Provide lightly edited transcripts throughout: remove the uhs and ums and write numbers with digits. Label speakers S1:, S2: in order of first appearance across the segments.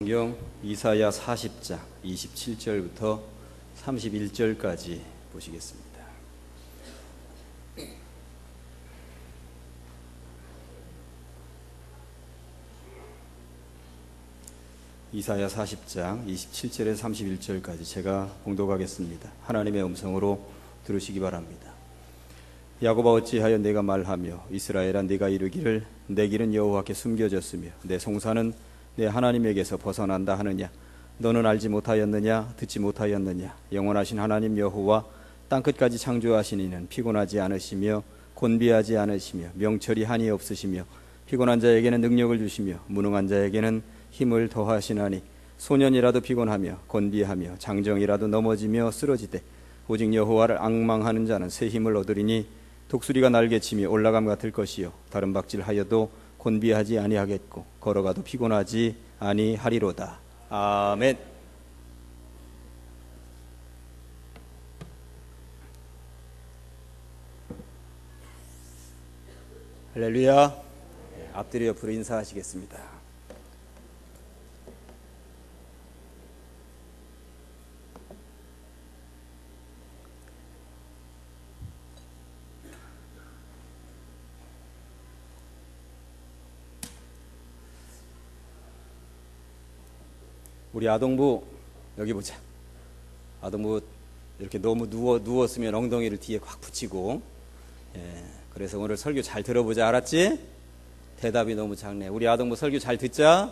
S1: 성경 이사야 40장 27절부터 31절까지 보시겠습니다. 이사야 40장 27절에서 31절까지 제가 봉독하겠습니다. 하나님의 음성으로 들으시기 바랍니다. 야곱아 어찌하여 내가 말하며 이스라엘아 네가 이르기를 내 길은 여호와께 숨겨졌으며 내 송사는 내 하나님에게서 벗어난다 하느냐. 너는 알지 못하였느냐 듣지 못하였느냐. 영원하신 하나님 여호와 땅끝까지 창조하신 이는 피곤하지 않으시며 곤비하지 않으시며 명철이 한이 없으시며 피곤한 자에게는 능력을 주시며 무능한 자에게는 힘을 더하시나니 소년이라도 피곤하며 곤비하며 장정이라도 넘어지며 쓰러지되 오직 여호와를 앙망하는 자는 새 힘을 얻으리니 독수리가 날개치며 올라감 같을 것이요 다른 박질하여도 곤비하지 아니하겠고 걸어가도 피곤하지 아니하리로다. 아멘. 할렐루야. 앞뒤로 옆으로 인사하시겠습니다. 우리 아동부 여기 보자. 아동부 이렇게 너무 누웠으면 엉덩이를 뒤에 꽉 붙이고, 그래서 오늘 설교 잘 들어보자. 알았지? 대답이 너무 작네. 우리 아동부 설교 잘 듣자.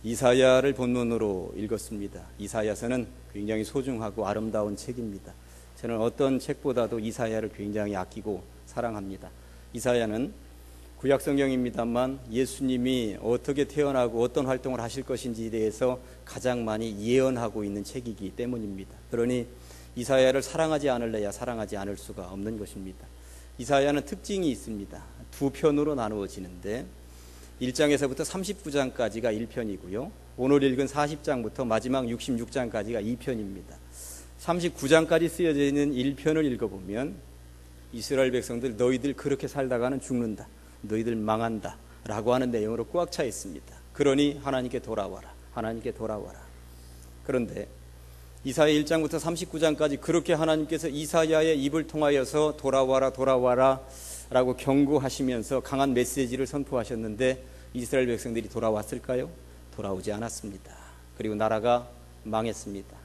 S1: 이사야를 본문으로 읽었습니다. 이사야서는 굉장히 소중하고 아름다운 책입니다. 저는 어떤 책보다도 이사야를 굉장히 아끼고 사랑합니다. 이사야는 구약성경입니다만 예수님이 어떻게 태어나고 어떤 활동을 하실 것인지에 대해서 가장 많이 예언하고 있는 책이기 때문입니다. 그러니 이사야를 사랑하지 않을래야 사랑하지 않을 수가 없는 것입니다. 이사야는 특징이 있습니다. 두 편으로 나누어지는데 1장에서부터 39장까지가 1편이고요. 오늘 읽은 40장부터 마지막 66장까지가 2편입니다. 39장까지 쓰여져 있는 1편을 읽어보면 이스라엘 백성들 너희들 그렇게 살다가는 죽는다. 너희들 망한다 라고 하는 내용으로 꽉 차 있습니다. 그러니 하나님께 돌아와라. 하나님께 돌아와라. 그런데 이사야 1장부터 39장까지 그렇게 하나님께서 이사야의 입을 통하여서 돌아와라 돌아와라 라고 경고하시면서 강한 메시지를 선포하셨는데 이스라엘 백성들이 돌아왔을까요? 돌아오지 않았습니다. 그리고 나라가 망했습니다.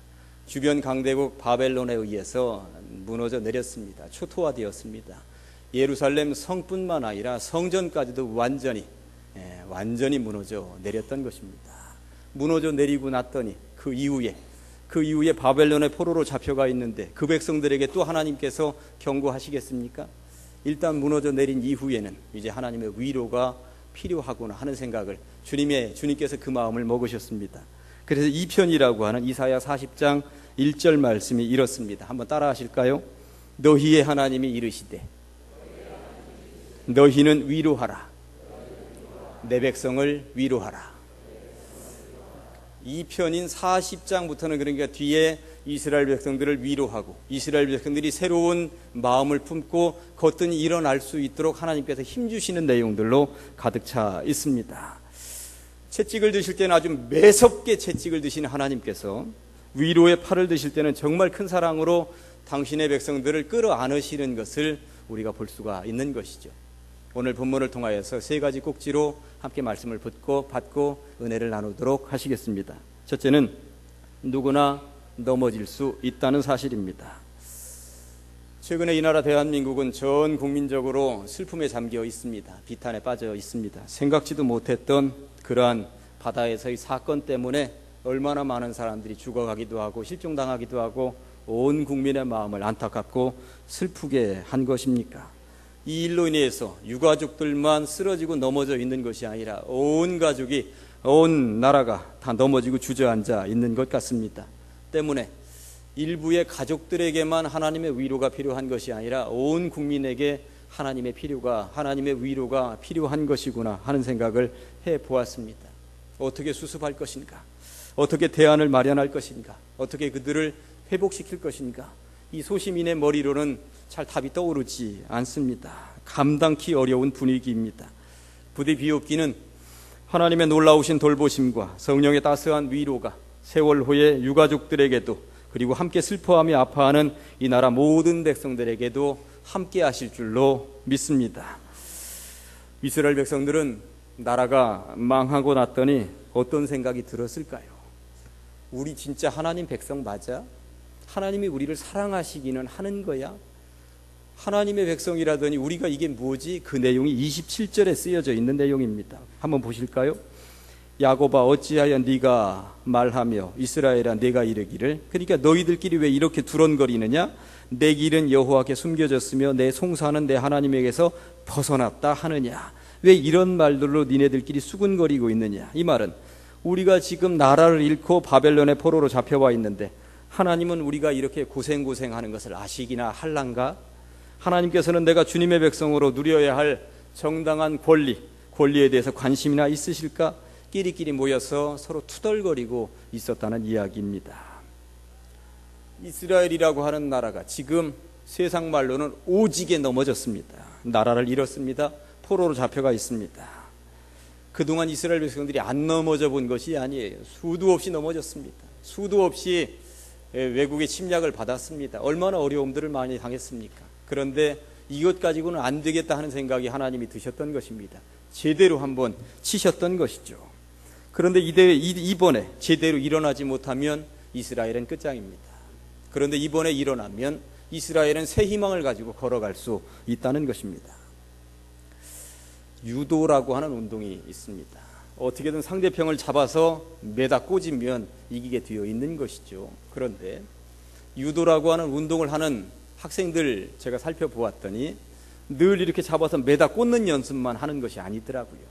S1: 주변 강대국 바벨론에 의해서 무너져 내렸습니다. 초토화되었습니다. 예루살렘 성뿐만 아니라 성전까지도 완전히 무너져 내렸던 것입니다. 무너져 내리고 났더니 그 이후에 바벨론의 포로로 잡혀가 있는데 그 백성들에게 또 하나님께서 경고하시겠습니까? 일단 무너져 내린 이후에는 이제 하나님의 위로가 필요하구나 하는 생각을 주님께서 그 마음을 먹으셨습니다. 그래서 2편이라고 하는 이사야 40장 1절 말씀이 이렇습니다. 한번 따라 하실까요? 너희의 하나님이 이르시되 너희는 위로하라. 내 백성을 위로하라. 2편인 40장부터는 그러니까 뒤에 이스라엘 백성들을 위로하고 이스라엘 백성들이 새로운 마음을 품고 거뜬히 일어날 수 있도록 하나님께서 힘주시는 내용들로 가득 차 있습니다. 채찍을 드실 때는 아주 매섭게 채찍을 드시는 하나님께서 위로의 팔을 드실 때는 정말 큰 사랑으로 당신의 백성들을 끌어안으시는 것을 우리가 볼 수가 있는 것이죠. 오늘 본문을 통하여서 세 가지 꼭지로 함께 말씀을 받고 은혜를 나누도록 하시겠습니다. 첫째는 누구나 넘어질 수 있다는 사실입니다. 최근에 이 나라 대한민국은 전 국민적으로 슬픔에 잠겨 있습니다. 비탄에 빠져 있습니다. 생각지도 못했던 그러한 바다에서의 사건 때문에 얼마나 많은 사람들이 죽어가기도 하고 실종당하기도 하고 온 국민의 마음을 안타깝고 슬프게 한 것입니까? 이 일로 인해서 유가족들만 쓰러지고 넘어져 있는 것이 아니라 온 가족이, 온 나라가 다 넘어지고 주저앉아 있는 것 같습니다. 때문에 일부의 가족들에게만 하나님의 위로가 필요한 것이 아니라 온 국민에게 하나님의 위로가 필요한 것이구나 하는 생각을 해보았습니다. 어떻게 수습할 것인가? 어떻게 대안을 마련할 것인가? 어떻게 그들을 회복시킬 것인가? 이 소시민의 머리로는 잘 답이 떠오르지 않습니다. 감당키 어려운 분위기입니다. 부디 비옵기는 하나님의 놀라우신 돌보심과 성령의 따스한 위로가 세월 후에 유가족들에게도 그리고 함께 슬퍼하며 아파하는 이 나라 모든 백성들에게도 함께 하실 줄로 믿습니다. 이스라엘 백성들은 나라가 망하고 났더니 어떤 생각이 들었을까요? 우리 진짜 하나님 백성 맞아? 하나님이 우리를 사랑하시기는 하는 거야? 하나님의 백성이라더니 우리가 이게 뭐지? 그 내용이 27절에 쓰여져 있는 내용입니다. 한번 보실까요? 야곱아 어찌하여 네가 말하며 이스라엘아 네가 이르기를, 그러니까 너희들끼리 왜 이렇게 두런거리느냐? 내 길은 여호와께 숨겨졌으며 내 송사는 내 하나님에게서 벗어났다 하느냐? 왜 이런 말들로 니네들끼리 수군거리고 있느냐? 이 말은 우리가 지금 나라를 잃고 바벨론의 포로로 잡혀와 있는데 하나님은 우리가 이렇게 고생하는 것을 아시기나 할란가? 하나님께서는 내가 주님의 백성으로 누려야 할 정당한 권리에 대해서 관심이나 있으실까? 끼리끼리 모여서 서로 투덜거리고 있었다는 이야기입니다. 이스라엘이라고 하는 나라가 지금 세상 말로는 오직에 넘어졌습니다. 나라를 잃었습니다. 포로로 잡혀가 있습니다. 그동안 이스라엘 백성들이 안 넘어져 본 것이 아니에요. 수도 없이 넘어졌습니다. 수도 없이 외국의 침략을 받았습니다. 얼마나 어려움들을 많이 당했습니까? 그런데 이것 가지고는 안 되겠다 하는 생각이 하나님이 드셨던 것입니다. 제대로 한번 치셨던 것이죠. 그런데 이번에 제대로 일어나지 못하면 이스라엘은 끝장입니다. 그런데 이번에 일어나면 이스라엘은 새 희망을 가지고 걸어갈 수 있다는 것입니다. 유도라고 하는 운동이 있습니다. 어떻게든 상대편을 잡아서 매다 꽂으면 이기게 되어 있는 것이죠. 그런데 유도라고 하는 운동을 하는 학생들 제가 살펴보았더니 늘 이렇게 잡아서 매다 꽂는 연습만 하는 것이 아니더라고요.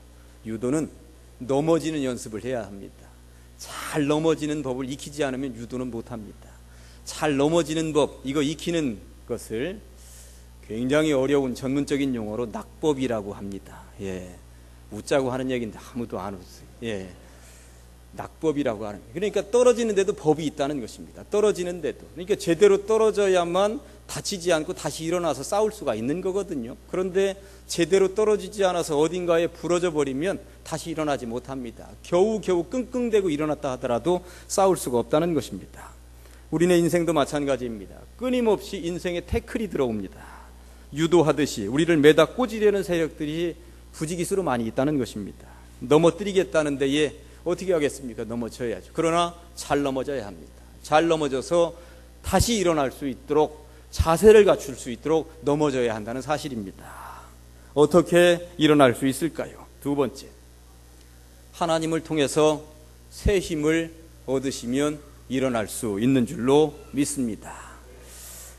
S1: 유도는 넘어지는 연습을 해야 합니다. 잘 넘어지는 법을 익히지 않으면 유도는 못합니다. 잘 넘어지는 법, 이거 익히는 것을 굉장히 어려운 전문적인 용어로 낙법이라고 합니다. 웃자고 하는 얘기인데 아무도 안 웃어요. 낙법이라고 하는, 그러니까 떨어지는데도 법이 있다는 것입니다. 떨어지는데도, 그러니까 제대로 떨어져야만 다치지 않고 다시 일어나서 싸울 수가 있는 거거든요. 그런데 제대로 떨어지지 않아서 어딘가에 부러져 버리면 다시 일어나지 못합니다. 겨우 끙끙대고 일어났다 하더라도 싸울 수가 없다는 것입니다. 우리네 인생도 마찬가지입니다. 끊임없이 인생에 태클이 들어옵니다. 유도하듯이 우리를 매다 꽂으려는 세력들이 부지기수로 많이 있다는 것입니다. 넘어뜨리겠다는 데에 어떻게 하겠습니까? 넘어져야죠. 그러나 잘 넘어져야 합니다. 잘 넘어져서 다시 일어날 수 있도록 자세를 갖출 수 있도록 넘어져야 한다는 사실입니다. 어떻게 일어날 수 있을까요? 두 번째, 하나님을 통해서 새 힘을 얻으시면 일어날 수 있는 줄로 믿습니다.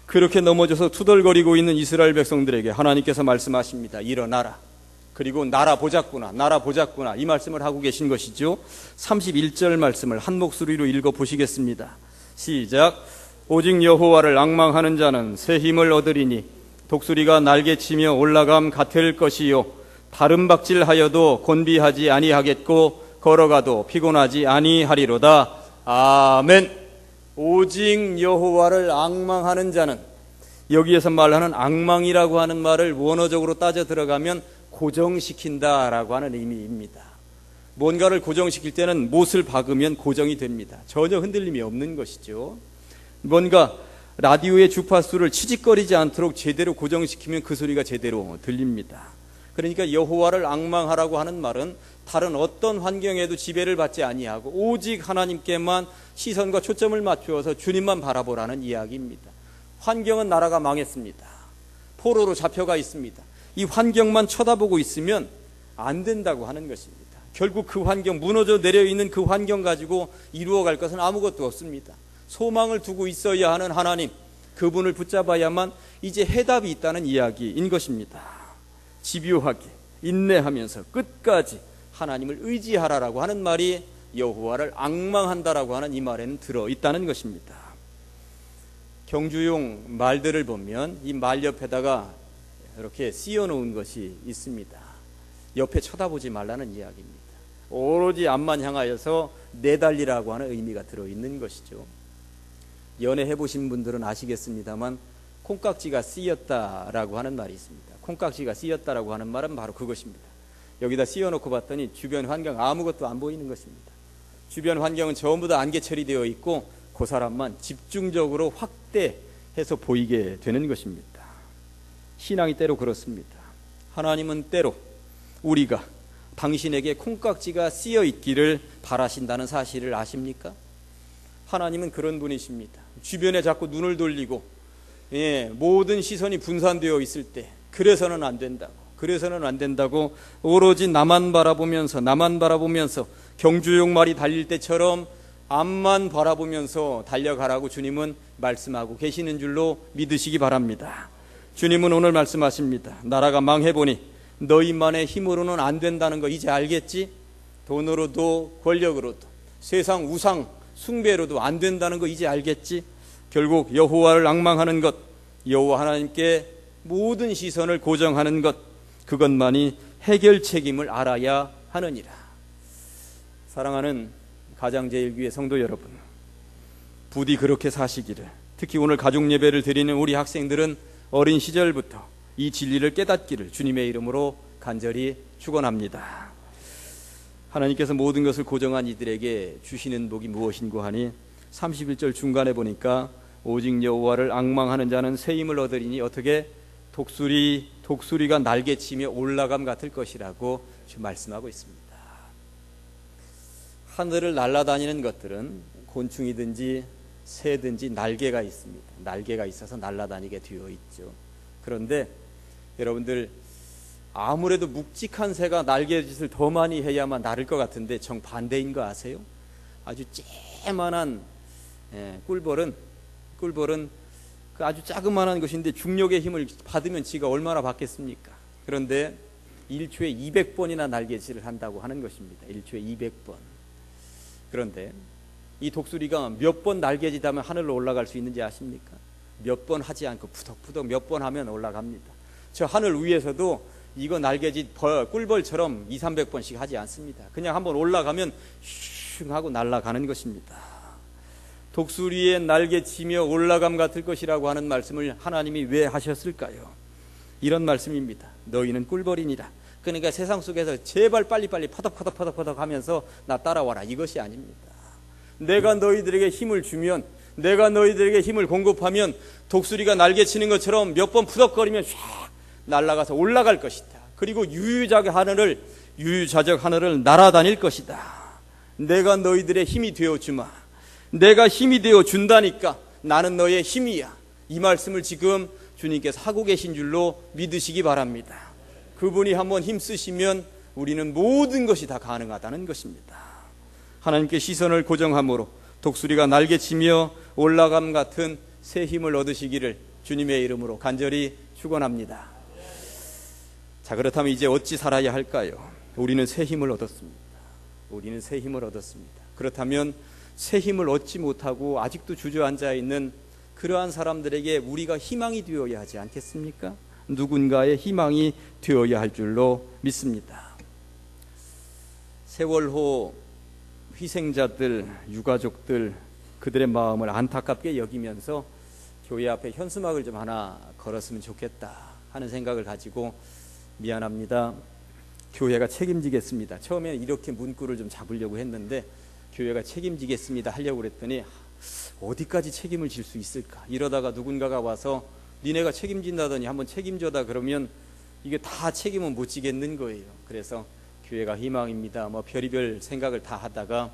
S1: 그렇게 넘어져서 투덜거리고 있는 이스라엘 백성들에게 하나님께서 말씀하십니다. 일어나라. 그리고 나라 보자꾸나 이 말씀을 하고 계신 것이죠. 31절 말씀을 한 목소리로 읽어 보시겠습니다. 시작. 오직 여호와를 앙망하는 자는 새 힘을 얻으리니 독수리가 날개치며 올라감 같을 것이요 다른 박질하여도 곤비하지 아니하겠고 걸어가도 피곤하지 아니하리로다. 아멘. 오직 여호와를 앙망하는 자는, 여기에서 말하는 앙망이라고 하는 말을 원어적으로 따져 들어가면 고정시킨다라고 하는 의미입니다. 뭔가를 고정시킬 때는 못을 박으면 고정이 됩니다. 전혀 흔들림이 없는 것이죠. 뭔가 라디오의 주파수를 치직거리지 않도록 제대로 고정시키면 그 소리가 제대로 들립니다. 그러니까 여호와를 앙망하라고 하는 말은 다른 어떤 환경에도 지배를 받지 아니하고 오직 하나님께만 시선과 초점을 맞추어서 주님만 바라보라는 이야기입니다. 환경은 나라가 망했습니다. 포로로 잡혀가 있습니다. 이 환경만 쳐다보고 있으면 안 된다고 하는 것입니다. 결국 그 환경, 무너져 내려 있는 그 환경 가지고 이루어갈 것은 아무것도 없습니다. 소망을 두고 있어야 하는 하나님, 그분을 붙잡아야만 이제 해답이 있다는 이야기인 것입니다. 집요하게 인내하면서 끝까지 하나님을 의지하라라고 하는 말이 여호와를 앙망한다라고 하는 이 말에는 들어있다는 것입니다. 경주용 말들을 보면 이 말 옆에다가 이렇게 씌워놓은 것이 있습니다. 옆에 쳐다보지 말라는 이야기입니다. 오로지 앞만 향하여서 내달리라고 하는 의미가 들어있는 것이죠. 연애해보신 분들은 아시겠습니다만 콩깍지가 씌였다라고 하는 말이 있습니다. 콩깍지가 씌였다라고 하는 말은 바로 그것입니다. 여기다 씌워놓고 봤더니 주변 환경 아무것도 안 보이는 것입니다. 주변 환경은 전부 다 안개 처리되어 있고 그 사람만 집중적으로 확대해서 보이게 되는 것입니다. 신앙이 때로 그렇습니다. 하나님은 때로 우리가 당신에게 콩깍지가 씌어 있기를 바라신다는 사실을 아십니까? 하나님은 그런 분이십니다. 주변에 자꾸 눈을 돌리고 모든 시선이 분산되어 있을 때 그래서는 안 된다고 오로지 나만 바라보면서 경주용 말이 달릴 때처럼 앞만 바라보면서 달려가라고 주님은 말씀하고 계시는 줄로 믿으시기 바랍니다. 주님은 오늘 말씀하십니다. 나라가 망해보니 너희만의 힘으로는 안 된다는 거 이제 알겠지? 돈으로도 권력으로도 세상 우상 숭배로도 안 된다는 거 이제 알겠지? 결국 여호와를 앙망하는 것, 여호와 하나님께 모든 시선을 고정하는 것, 그것만이 해결 책임을 알아야 하느니라. 사랑하는 가장제일교회 성도 여러분, 부디 그렇게 사시기를, 특히 오늘 가족 예배를 드리는 우리 학생들은 어린 시절부터 이 진리를 깨닫기를 주님의 이름으로 간절히 축원합니다. 하나님께서 모든 것을 고정한 이들에게 주시는 복이 무엇인고 하니 31절 중간에 보니까 오직 여호와를 앙망하는 자는 새 힘을 얻으리니 어떻게 독수리가 날개치며 올라감 같을 것이라고 말씀하고 있습니다. 하늘을 날아다니는 것들은 곤충이든지 새든지 날개가 있습니다. 날개가 있어서 날아다니게 되어 있죠. 그런데 여러분들 아무래도 묵직한 새가 날개짓을 더 많이 해야만 날을 것 같은데 정반대인 거 아세요? 아주 쬐만한 꿀벌은 그 아주 자그마한 것인데 중력의 힘을 받으면 지가 얼마나 받겠습니까? 그런데 1초에 200번이나 날개짓을 한다고 하는 것입니다. 1초에 200번. 그런데 이 독수리가 몇 번 날개짓하면 하늘로 올라갈 수 있는지 아십니까? 몇 번 하지 않고 푸덕푸덕 몇 번 하면 올라갑니다. 저 하늘 위에서도 이거 날개짓 꿀벌처럼 200~300번씩 하지 않습니다. 그냥 한번 올라가면 슝 하고 날아가는 것입니다. 독수리의 날개치며 올라감 같을 것이라고 하는 말씀을 하나님이 왜 하셨을까요? 이런 말씀입니다. 너희는 꿀벌이니라. 그러니까 세상 속에서 제발 빨리빨리 파덕파덕 하면서 나 따라와라, 이것이 아닙니다. 내가 너희들에게 힘을 주면, 내가 너희들에게 힘을 공급하면 독수리가 날개치는 것처럼 몇 번 푸덕거리면 샥 날아가서 올라갈 것이다. 그리고 유유자적 하늘을 날아다닐 것이다. 내가 너희들의 힘이 되어주마. 내가 힘이 되어준다니까 나는 너의 힘이야. 이 말씀을 지금 주님께서 하고 계신 줄로 믿으시기 바랍니다. 그분이 한번 힘쓰시면 우리는 모든 것이 다 가능하다는 것입니다. 하나님께 시선을 고정함으로 독수리가 날개치며 올라감 같은 새 힘을 얻으시기를 주님의 이름으로 간절히 축원합니다. 자, 그렇다면 이제 어찌 살아야 할까요? 우리는 새 힘을 얻었습니다. 그렇다면 새 힘을 얻지 못하고 아직도 주저앉아 있는 그러한 사람들에게 우리가 희망이 되어야 하지 않겠습니까? 누군가의 희망이 되어야 할 줄로 믿습니다. 세월호 희생자들, 유가족들, 그들의 마음을 안타깝게 여기면서 교회 앞에 현수막을 좀 하나 걸었으면 좋겠다 하는 생각을 가지고 미안합니다, 교회가 책임지겠습니다. 처음에 이렇게 문구를 좀 잡으려고 했는데 교회가 책임지겠습니다 하려고 그랬더니 어디까지 책임을 질 수 있을까? 이러다가 누군가가 와서 니네가 책임진다더니 한번 책임져다 그러면 이게 다 책임은 못 지겠는 거예요. 그래서 교회가 희망입니다, 뭐 별의별 생각을 다 하다가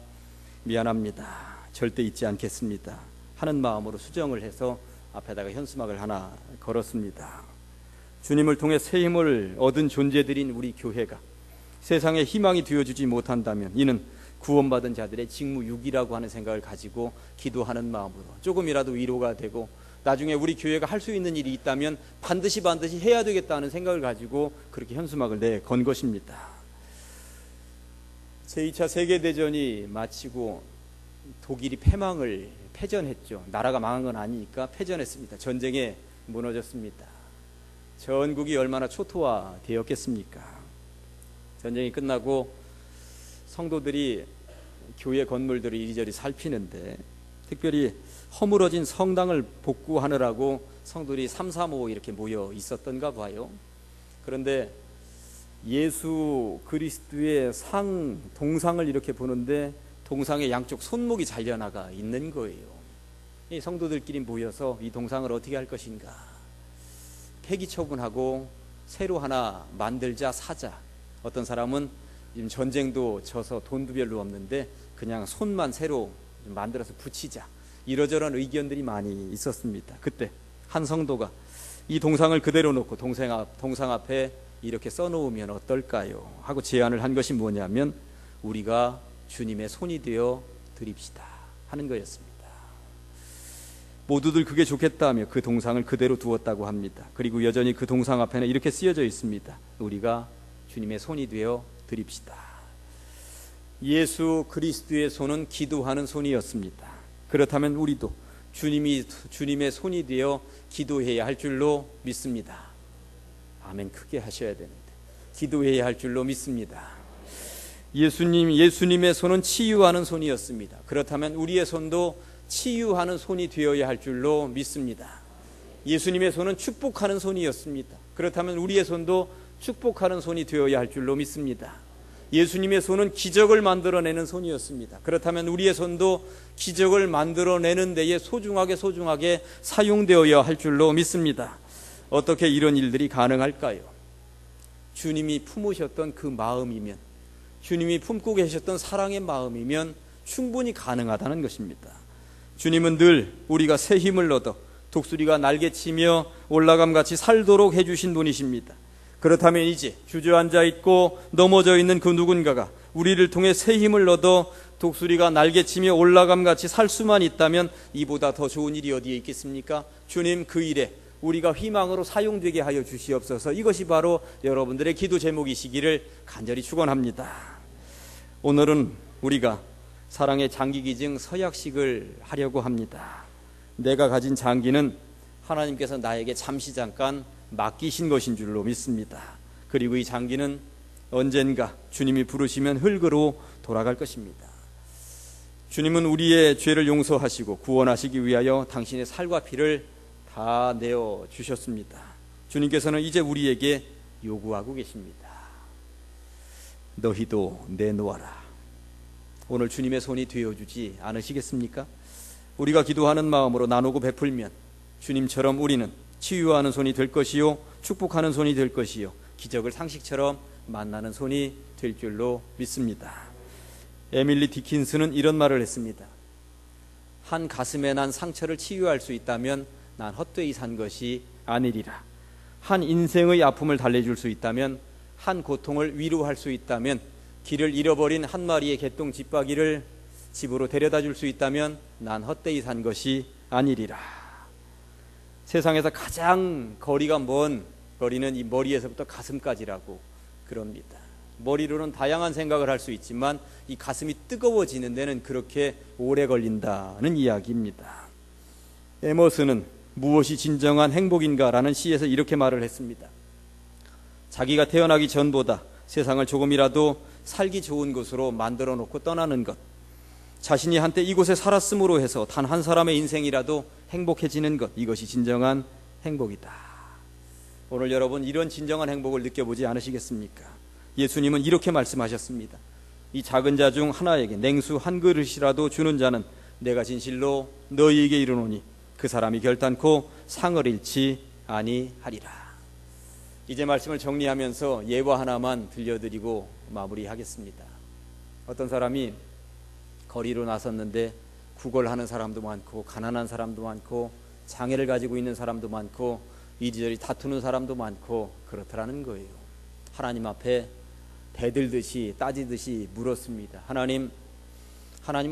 S1: 미안합니다, 절대 잊지 않겠습니다 하는 마음으로 수정을 해서 앞에다가 현수막을 하나 걸었습니다. 주님을 통해 새 힘을 얻은 존재들인 우리 교회가 세상에 희망이 되어주지 못한다면 이는 구원받은 자들의 직무유기라고 하는 생각을 가지고 기도하는 마음으로 조금이라도 위로가 되고 나중에 우리 교회가 할 수 있는 일이 있다면 반드시 해야 되겠다는 생각을 가지고 그렇게 현수막을 내건 것입니다. 제2차 세계대전이 마치고 독일이 패전했죠. 나라가 망한 건 아니니까 패전했습니다. 전쟁에 무너졌습니다. 전국이 얼마나 초토화되었겠습니까? 전쟁이 끝나고 성도들이 교회 건물들을 이리저리 살피는데 특별히 허물어진 성당을 복구하느라고 성도들이 3, 4, 5 이렇게 모여 있었던가 봐요. 그런데 예수 그리스도의 동상을 이렇게 보는데 동상의 양쪽 손목이 잘려나가 있는 거예요. 이 성도들끼리 모여서 이 동상을 어떻게 할 것인가, 폐기 처분하고 새로 하나 만들자, 사자. 어떤 사람은 지금 전쟁도 져서 돈도 별로 없는데 그냥 손만 새로 만들어서 붙이자, 이러저런 의견들이 많이 있었습니다. 그때 한 성도가 이 동상을 그대로 놓고 동상 앞에 이렇게 써놓으면 어떨까요? 하고 제안을 한 것이 뭐냐면 우리가 주님의 손이 되어 드립시다 하는 거였습니다. 모두들 그게 좋겠다며 그 동상을 그대로 두었다고 합니다. 그리고 여전히 그 동상 앞에는 이렇게 쓰여져 있습니다. 우리가 주님의 손이 되어 드립시다. 예수 그리스도의 손은 기도하는 손이었습니다. 그렇다면 우리도 주님의 손이 되어 기도해야 할 줄로 믿습니다. 아멘. 크게 하셔야 되는데 기도해야 할 줄로 믿습니다. 예수님의 손은 치유하는 손이었습니다. 그렇다면 우리의 손도 치유하는 손이 되어야 할 줄로 믿습니다. 예수님의 손은 축복하는 손이었습니다. 그렇다면 우리의 손도 축복하는 손이 되어야 할 줄로 믿습니다. 예수님의 손은 기적을 만들어내는 손이었습니다. 그렇다면 우리의 손도 기적을 만들어내는 데에 소중하게 사용되어야 할 줄로 믿습니다. 어떻게 이런 일들이 가능할까요? 주님이 품으셨던 그 마음이면, 주님이 품고 계셨던 사랑의 마음이면 충분히 가능하다는 것입니다. 주님은 늘 우리가 새 힘을 얻어 독수리가 날개치며 올라감같이 살도록 해주신 분이십니다. 그렇다면 이제 주저앉아 있고 넘어져 있는 그 누군가가 우리를 통해 새 힘을 얻어 독수리가 날개치며 올라감같이 살 수만 있다면 이보다 더 좋은 일이 어디에 있겠습니까? 주님, 그 일에 우리가 희망으로 사용되게 하여 주시옵소서. 이것이 바로 여러분들의 기도 제목이시기를 간절히 축원합니다. 오늘은 우리가 사랑의 장기기증 서약식을 하려고 합니다. 내가 가진 장기는 하나님께서 나에게 잠깐 맡기신 것인 줄로 믿습니다. 그리고 이 장기는 언젠가 주님이 부르시면 흙으로 돌아갈 것입니다. 주님은 우리의 죄를 용서하시고 구원하시기 위하여 당신의 살과 피를 다 내어 주셨습니다. 주님께서는 이제 우리에게 요구하고 계십니다. 너희도 내놓아라. 오늘 주님의 손이 되어주지 않으시겠습니까? 우리가 기도하는 마음으로 나누고 베풀면 주님처럼 우리는 치유하는 손이 될 것이요, 축복하는 손이 될 것이요, 기적을 상식처럼 만나는 손이 될 줄로 믿습니다. 에밀리 디킨스는 이런 말을 했습니다. 한 가슴에 난 상처를 치유할 수 있다면 난 헛되이 산 것이 아니리라. 한 인생의 아픔을 달래줄 수 있다면, 한 고통을 위로할 수 있다면, 길을 잃어버린 한 마리의 개똥 집박이를 집으로 데려다 줄 수 있다면 난 헛되이 산 것이 아니리라. 세상에서 가장 거리가 먼 거리는 이 머리에서부터 가슴까지라고 그럽니다. 머리로는 다양한 생각을 할 수 있지만 이 가슴이 뜨거워지는 데는 그렇게 오래 걸린다는 이야기입니다. 에머슨은 무엇이 진정한 행복인가라는 시에서 이렇게 말을 했습니다. 자기가 태어나기 전보다 세상을 조금이라도 살기 좋은 곳으로 만들어 놓고 떠나는 것, 자신이 한때 이곳에 살았음으로 해서 단 한 사람의 인생이라도 행복해지는 것, 이것이 진정한 행복이다. 오늘 여러분 이런 진정한 행복을 느껴보지 않으시겠습니까? 예수님은 이렇게 말씀하셨습니다. 이 작은 자 중 하나에게 냉수 한 그릇이라도 주는 자는 내가 진실로 너희에게 이르노니 그 사람이 결단코 상을 잃지 아니하리라. 이제 말씀을 정리하면서 예화 하나만 들려드리고 마무리하겠습니다. 어떤 사람이 거리로 나섰는데 구걸하는 사람도 많고 가난한 사람도 많고 장애를 가지고 있는 사람도 많고 이리저리 다투는 사람도 많고 그렇더라는 거예요. 하나님 앞에 대들듯이 따지듯이 물었습니다. 하나님은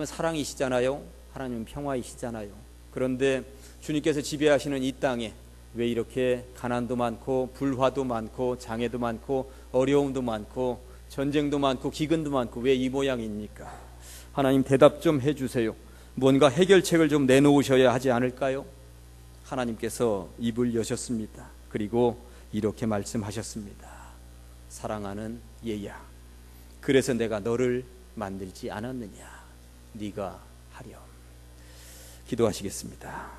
S1: 사랑이시잖아요. 하나님은 평화이시잖아요. 그런데 주님께서 지배하시는 이 땅에 왜 이렇게 가난도 많고 불화도 많고 장애도 많고 어려움도 많고 전쟁도 많고 기근도 많고 왜 이 모양입니까? 하나님 대답 좀 해주세요. 뭔가 해결책을 좀 내놓으셔야 하지 않을까요? 하나님께서 입을 여셨습니다. 그리고 이렇게 말씀하셨습니다. 사랑하는 얘야, 그래서 내가 너를 만들지 않았느냐? 네가 하렴. 기도하시겠습니다.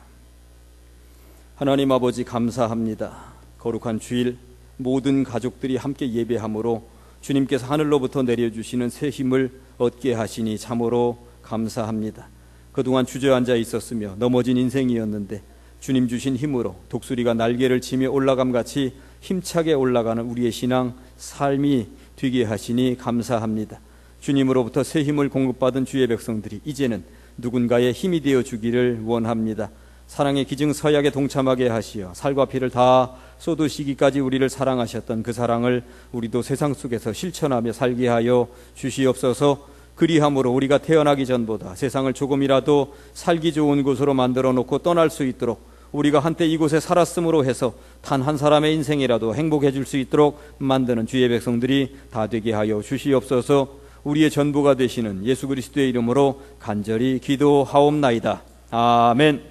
S1: 하나님 아버지 감사합니다. 거룩한 주일 모든 가족들이 함께 예배함으로 주님께서 하늘로부터 내려주시는 새 힘을 얻게 하시니 참으로 감사합니다. 그동안 주저앉아 있었으며 넘어진 인생이었는데 주님 주신 힘으로 독수리가 날개를 치며 올라감같이 힘차게 올라가는 우리의 신앙 삶이 되게 하시니 감사합니다. 주님으로부터 새 힘을 공급받은 주의 백성들이 이제는 누군가의 힘이 되어 주기를 원합니다. 사랑의 기증 서약에 동참하게 하시어 살과 피를 다 쏟으시기까지 우리를 사랑하셨던 그 사랑을 우리도 세상 속에서 실천하며 살게 하여 주시옵소서. 그리함으로 우리가 태어나기 전보다 세상을 조금이라도 살기 좋은 곳으로 만들어 놓고 떠날 수 있도록, 우리가 한때 이곳에 살았음으로 해서 단 한 사람의 인생이라도 행복해 줄 수 있도록 만드는 주의 백성들이 다 되게 하여 주시옵소서. 우리의 전부가 되시는 예수 그리스도의 이름으로 간절히 기도하옵나이다. 아멘.